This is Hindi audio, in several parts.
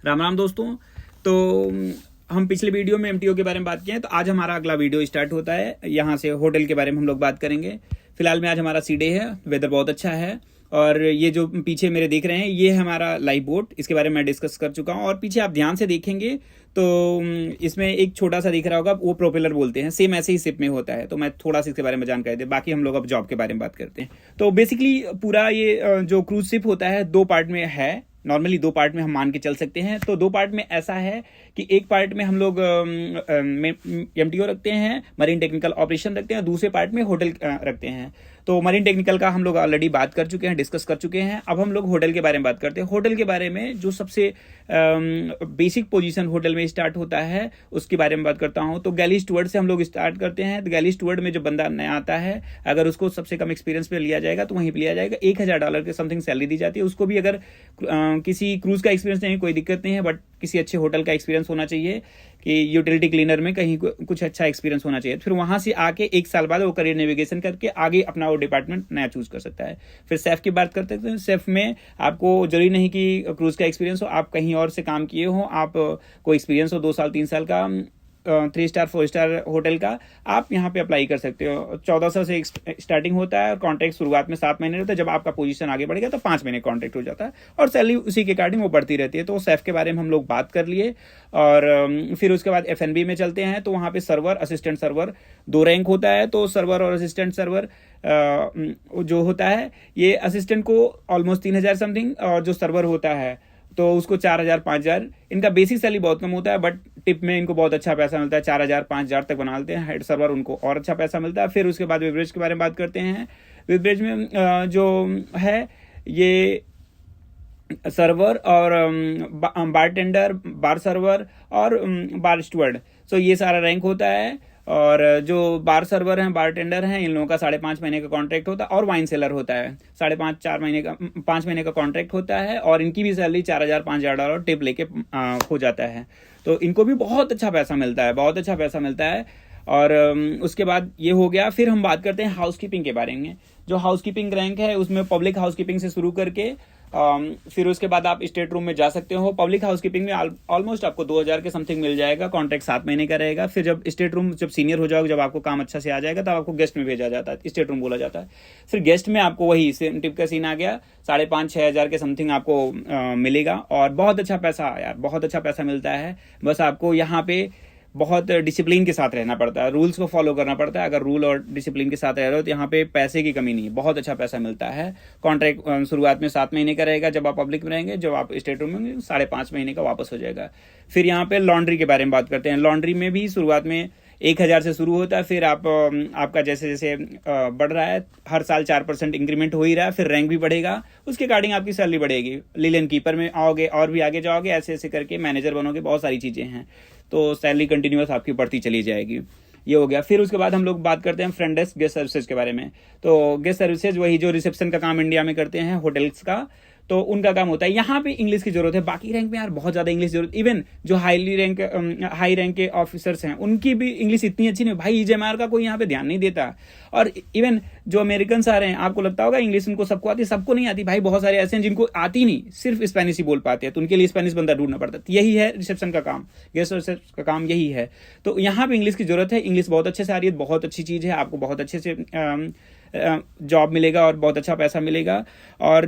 राम राम दोस्तों। तो हम पिछले वीडियो में एमटीओ के बारे में बात किए हैं, तो आज हमारा अगला वीडियो स्टार्ट होता है। यहाँ से होटल के बारे में हम लोग बात करेंगे। फिलहाल में आज हमारा सी डे है, वेदर बहुत अच्छा है। और ये जो पीछे मेरे देख रहे हैं ये है हमारा लाइफ बोट, इसके बारे में मैं डिस्कस कर चुका हूँ। और पीछे आप ध्यान से देखेंगे तो इसमें एक छोटा सा दिख रहा होगा, वो प्रोपेलर बोलते हैं। सेम ऐसे ही शिप में होता है। तो मैं थोड़ा सा इसके बारे में जानकारी दे, बाकी हम लोग अब जॉब के बारे में बात करते हैं। तो बेसिकली पूरा ये जो क्रूज शिप होता है दो पार्ट में है। नॉर्मली दो पार्ट में हम मान के चल सकते हैं। तो दो पार्ट में ऐसा है कि एक पार्ट में हम लोग एमटीओ रखते हैं, मरीन टेक्निकल ऑपरेशन रखते हैं, दूसरे पार्ट में होटल रखते हैं। तो मरीन टेक्निकल का हम लोग ऑलरेडी बात कर चुके हैं, डिस्कस कर चुके हैं। अब हम लोग होटल के बारे में बात करते हैं। होटल के बारे में जो सबसे बेसिक पोजीशन होटल में स्टार्ट होता है उसके बारे में बात करता हूं। तो गैली स्टूवर्ड से हम लोग स्टार्ट करते हैं। तो गैली स्टूवर्ड में जो बंदा नया आता है, अगर उसको सबसे कम एक्सपीरियंस पे लिया जाएगा तो वहीं पे लिया जाएगा। $1000 के समथिंग सैलरी दी जाती है उसको भी। अगर किसी क्रूज का एक्सपीरियंस नहीं, कोई दिक्कत नहीं है, बट किसी अच्छे होटल का एक्सपीरियंस होना चाहिए कि यूटिलिटी क्लीनर में कहीं कुछ अच्छा एक्सपीरियंस होना चाहिए। फिर वहां से आके 1 साल बाद वो करियर नेविगेशन करके आगे अपना वो डिपार्टमेंट नया चूज कर सकता है। फिर सेफ की बात करते हैं। सेफ में आपको जरूरी नहीं कि क्रूज का एक्सपीरियंस हो, आप कहीं और से काम किए हो, आप को एक्सपीरियंस हो 2 साल 3 साल का 3 स्टार 4 स्टार होटल का, आप यहाँ पे अप्लाई कर सकते हो। 1400 से स्टार्टिंग होता है और कॉन्ट्रैक्ट शुरुआत में 7 महीने रहता है। जब आपका पोजीशन आगे बढ़ेगा तो 5 महीने कॉन्ट्रैक्ट हो जाता है और सैलरी उसी के अकॉर्डिंग वो बढ़ती रहती है। तो सेफ के बारे में हम लोग बात कर लिए। और फिर उसके बाद एफएनबी में चलते हैं। तो वहाँ पे सर्वर, असिस्टेंट सर्वर 2 रैंक होता है। तो सर्वर और असिस्टेंट सर्वर जो होता है, ये असिस्टेंट को ऑलमोस्ट 3000 समथिंग, और जो सर्वर होता है तो उसको 4000 5000। इनका बेसिक सैलरी बहुत कम होता है, बट टिप में इनको बहुत अच्छा पैसा मिलता है। 4000 5000 तक बना लेते हैं। हेड सर्वर उनको और अच्छा पैसा मिलता है। फिर उसके बाद वेब्रेज के बारे में बात करते हैं। वेब्रेज में जो है ये सर्वर और बार टेंडर, बार सर्वर और बार स्टूवर्ड, सो ये सारा रैंक होता है। और जो बार सर्वर हैं, बार टेंडर हैं, इन लोगों का 5.5 महीने का कॉन्ट्रैक्ट होता है। और वाइन सेलर होता है 5.5 4 महीने का 5 महीने का कॉन्ट्रैक्ट होता है। और इनकी भी सैलरी $4000 5000 टिप लेके हो जाता है। तो इनको भी बहुत अच्छा पैसा मिलता है, बहुत अच्छा पैसा मिलता है। और उसके बाद ये हो गया। फिर हम बात करते हैं हाउसकीपिंग के बारे में। जो हाउसकीपिंग रैंक है उसमें पब्लिक हाउसकीपिंग से शुरू करके फिर उसके बाद आप स्टेट रूम में जा सकते हो। पब्लिक हाउसकीपिंग में ऑलमोस्ट आपको 2000 के समथिंग मिल जाएगा। कॉन्ट्रैक्ट 7 महीने का रहेगा। फिर जब स्टेट रूम, जब सीनियर हो जाओगे, जब आपको काम अच्छा से आ जाएगा, तब आपको गेस्ट में भेजा जाता है, स्टेट रूम बोला जाता है। फिर गेस्ट में आपको वही सेम टिप का सीन आ गया, 5,500-6,000 के समथिंग आपको मिलेगा। और बहुत अच्छा पैसा यार, बहुत अच्छा पैसा मिलता है। बस आपको यहाँ पे बहुत डिसिप्लिन के साथ रहना पड़ता है, रूल्स को फॉलो करना पड़ता है। अगर रूल और डिसिप्लिन के साथ रह रहे हो तो यहाँ पे पैसे की कमी नहीं है, बहुत अच्छा पैसा मिलता है। कॉन्ट्रैक्ट शुरुआत में 7 महीने का रहेगा जब आप पब्लिक में रहेंगे, जब आप स्टेट रूम में 5.5 महीने का वापस हो जाएगा। फिर यहाँ पे लॉन्ड्री के बारे में बात करते हैं। लॉन्ड्री में भी शुरुआत में 1000 से शुरू होता है। फिर आपका जैसे जैसे बढ़ रहा है, हर साल 4% इंक्रीमेंट हो ही रहा है। फिर रैंक भी बढ़ेगा, उसके अकॉर्डिंग आपकी सैलरी बढ़ेगी। लिलन कीपर में आओगे और भी आगे जाओगे, ऐसे ऐसे करके मैनेजर बनोगे, बहुत सारी चीजें हैं। तो सैलरी कंटिन्यूअस आपकी बढ़ती चली जाएगी। ये हो गया। फिर उसके बाद हम लोग बात करते हैं फ्रंट डेस्क गेस्ट सर्विसेज के बारे में। तो गेस्ट सर्विसेज वही जो रिसेप्शन का काम इंडिया में करते हैं होटल्स का, तो उनका काम होता है। यहाँ पे इंग्लिश की जरूरत है। बाकी रैंक में यार बहुत ज्यादा इंग्लिश जरूरत, इवन जो हाई रैंक के ऑफिसर्स हैं उनकी भी इंग्लिश इतनी अच्छी नहीं। भाई ईजेएमआर का कोई यहाँ पे ध्यान नहीं देता। और इवन जो अमेरिकन आ रहे हैं, आपको लगता होगा इंग्लिश उनको सबको आती है, सबको नहीं आती भाई। बहुत सारे ऐसे हैं जिनको आती नहीं, सिर्फ स्पेनिश ही बोल पाते हैं, तो उनके लिए स्पेनिश बंदा ढूंढना पड़ता है। यही है रिसेप्शन का काम, गेस्ट रिसेप्शन का काम यही है। तो यहाँ पे इंग्लिश की जरूरत है। इंग्लिश बहुत अच्छे से आ रही है, बहुत अच्छी चीज है। आपको बहुत अच्छे से जॉब मिलेगा और बहुत अच्छा पैसा मिलेगा। और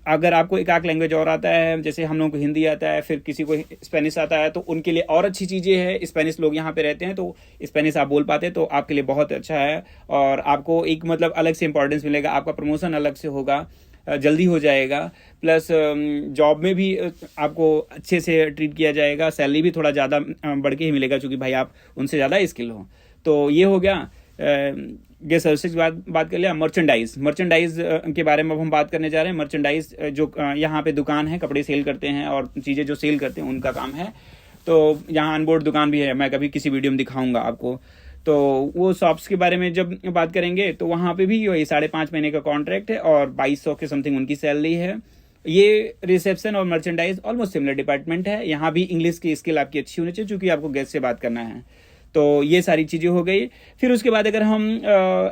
अगर आपको एक आध लैंग्वेज और आता है, जैसे हम लोगों को हिंदी आता है, फिर किसी को स्पेनिश आता है, तो उनके लिए और अच्छी चीजें हैं। स्पेनिश लोग यहाँ पे रहते हैं तो स्पेनिश आप बोल पाते हैं, तो आपके लिए बहुत अच्छा है। और आपको एक मतलब अलग से इंपॉर्टेंस मिलेगा, आपका प्रमोशन अलग से होगा, जल्दी हो जाएगा। प्लस जॉब में भी आपको अच्छे से ट्रीट किया जाएगा। सैलरी भी थोड़ा ज़्यादा बढ़ के ही मिलेगा, क्योंकि भाई आप उनसे ज़्यादा स्किल हो। तो ये हो गया गेस्ट सर्विसेज की बात कर लिया। मर्चेंडाइज के बारे में अब हम बात करने जा रहे हैं। मर्चेंडाइज जो यहाँ पे दुकान है, कपड़े सेल करते हैं और चीज़ें जो सेल करते हैं उनका काम है। तो यहाँ अनबोर्ड दुकान भी है, मैं कभी किसी वीडियो में दिखाऊंगा आपको। तो वो शॉप्स के बारे में जब बात करेंगे तो वहाँ पे भी वही 5.5 महीने का कॉन्ट्रैक्ट है और 2200 के समथिंग उनकी सैलरी है। ये रिसेप्शन और मर्चेंडाइज ऑलमोस्ट सिमिलर डिपार्टमेंट है। यहाँ भी इंग्लिश की स्किल आपकी अच्छी होनी चाहिए, क्योंकि आपको गेस्ट से बात करना है। तो ये सारी चीज़ें हो गई। फिर उसके बाद अगर हम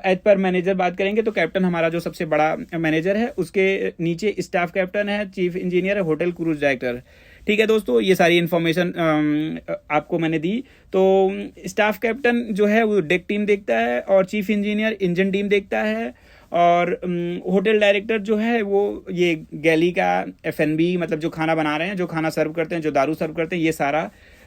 एज पर मैनेजर बात करेंगे तो कैप्टन हमारा जो सबसे बड़ा मैनेजर है, उसके नीचे स्टाफ कैप्टन है, चीफ इंजीनियर है, होटल क्रूज डायरेक्टर। ठीक है दोस्तों, ये सारी इन्फॉर्मेशन आपको मैंने दी। तो स्टाफ कैप्टन जो है वो डेक टीम देखता है और चीफ इंजीनियर इंजन टीम देखता है, और होटल डायरेक्टर जो है वो ये गैली का F&B, मतलब जो खाना बना रहे हैं, जो खाना सर्व करते हैं, जो दारू सर्व करते हैं, ये सारा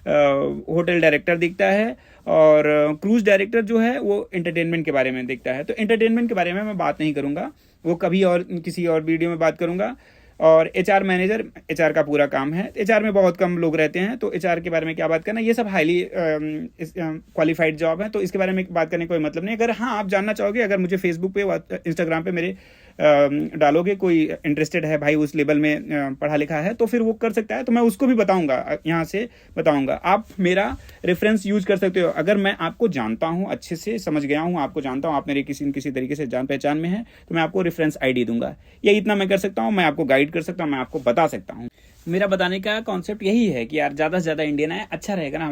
होटल डायरेक्टर देखता है। और क्रूज डायरेक्टर जो है वो एंटरटेनमेंट के बारे में देखता है। तो एंटरटेनमेंट के बारे में मैं बात नहीं करूँगा, वो कभी और किसी और वीडियो में बात करूँगा। और HR मैनेजर, HR का पूरा काम है। HR में बहुत कम लोग रहते हैं, तो HR के बारे में क्या बात करना, ये सब हाईली क्वालिफाइड जॉब है, तो इसके बारे में बात करने का कोई मतलब नहीं। अगर हाँ आप जानना चाहोगे, अगर मुझे फेसबुक पे, इंस्टाग्राम पे मेरे डालोगे, कोई इंटरेस्टेड है भाई उस लेवल में पढ़ा लिखा है, तो फिर वो कर सकता है, तो मैं उसको भी बताऊंगा, यहाँ से बताऊंगा। आप मेरा रेफरेंस यूज कर सकते हो। अगर मैं आपको जानता हूँ, अच्छे से समझ गया हूँ, आपको जानता हूँ, आप मेरे किसी न किसी तरीके से जान पहचान में है, तो मैं आपको रेफरेंस ID दूंगा। ये इतना मैं कर सकता हूँ, मैं आपको गाइड कर सकता हूँ, मैं आपको बता सकता हूँ। मेरा बताने का कॉन्सेप्ट यही है कि यार ज़्यादा से ज़्यादा इंडियन आए, अच्छा रहेगा ना,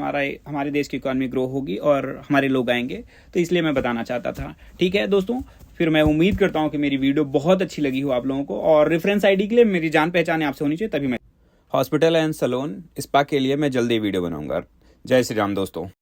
हमारे देश की इकॉनमी ग्रो होगी और हमारे लोग आएंगे, तो इसलिए मैं बताना चाहता था। ठीक है दोस्तों, फिर मैं उम्मीद करता हूँ कि मेरी वीडियो बहुत अच्छी लगी हो आप लोगों को, और रेफरेंस ID के लिए मेरी जान पहचान आपसे होनी चाहिए, तभी मैं हॉस्पिटल एंड सैलून स्पा के लिए मैं जल्दी वीडियो बनाऊंगा। जय श्री राम दोस्तों।